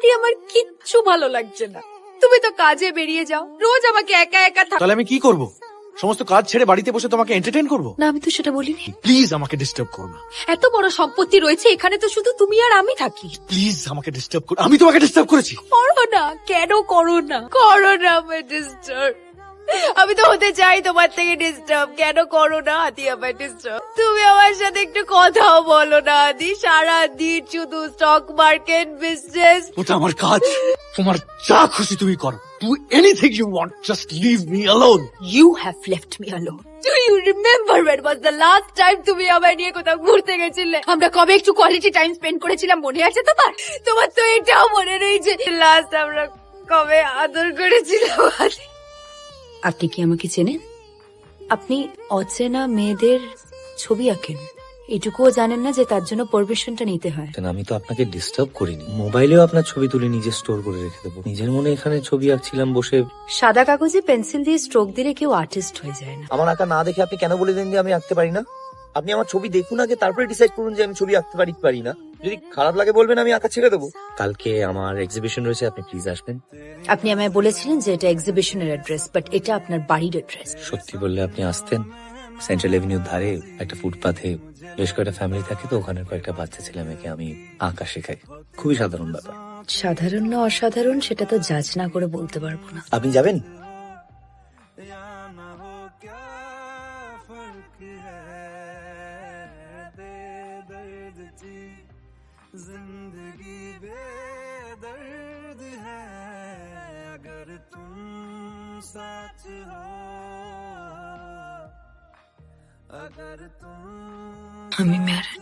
আদি আমার কিচ্ছু ভালো লাগছে না। তুমি তো কাজে বেরিয়ে যাও, রোজ আমাকে একা একা তাহলে আমি কি করব? সমস্ত কাজ ছেড়ে বাড়িতে বসে তোমাকে এন্টারটেইন করব? না, আমি তো সেটা বলিনি। প্লিজ আমাকে ডিস্টার্ব করো না। এত বড় সম্পত্তি রয়েছে, এখানে তো শুধু তুমি আর আমি থাকি। প্লিজ আমাকে ডিস্টার্ব করো। আমি তোমাকে ডিস্টার্ব করেছি? করো না, কেন করো না? করো না আমায় ডিস্টার্ব। আমি তো হতে চাই তোমার থেকে ডিস্টার্ব। কেন করো না আদি আমায় ডিস্টার্ব? তুমি আমার সাথে একটু কথাও বলো না আদি। সারা দিন শুধু স্টক মার্কেট, বিজনেস। ওটা আমার কাজ। তোমার যা খুশি তুমি করো। Do anything you want, just leave me alone. You have left me alone. Do you remember when was the last time তুমি আমায় নিয়ে কোথাও ঘুরতে গেছিলে? আমরা কবে একটু কোয়ালিটি টাইম স্পেন্ড করেছিলাম, মনে আছে তোমার? তোমার তো এটাও মনে নেই যে লাস্ট আমরা কবে আদর করেছিলাম। আপনি কি আমাকে চেনেন? আপনি অচেনা মেয়েদের ছবি আঁকেন, এটুকুও জানেন না যে তার জন্য পারমিশনটা নিতে হয়। আমি তো আপনাকে ডিস্টার্ব করিনি। মোবাইলেও আপনার ছবি তুলে নিজে স্টোর করে রেখে দেবো। নিজের মনে এখানে ছবি আঁকছিলাম বসে। সাদা কাগজে পেন্সিল দিয়ে স্ট্রোক দিলে কেউ আর্টিস্ট হয়ে যায় না। আমার আঁকা না দেখে আপনি কেন বলে দেন যে আমি আঁকতে পারি না? আপনি আমার ছবি দেখুন আগে, তারপরে ডিসাইড করুন যে আমি ছবি আঁকতে পারি কি পারি না। যদি খারাপ লাগে বলবেন, আমি আঁকা ছেড়ে দেবো। কালকে আমার এক্সিবিশন রয়েছে, আপনি প্লিজ আসবেন। আপনি আমায় বলেছিলেন যে এটা এক্সিবিশনের অ্যাড্রেস, বাট এটা আপনার বাড়ির অ্যাড্রেস। সত্যি বললে আপনি আসতেন। সেন্ট্রাল এভিনিউর ধারে একটা ফুটপাথে বেশ কয়েকটা ফ্যামিলি থাকে, তো ওখানে কয়েকটা বাচ্চা ছেলে মেয়েকে আমি আঁকা শেখাই। খুবই সাধারণ ব্যাপার। সাধারণ না অসাধারণ সেটা তো জাজ না করে বলতে পারবো না। আপনি যাবেন? जिंदगी बेदर्द है अगर तुम साथ हो, अगर तुम আমি ম্যারিড।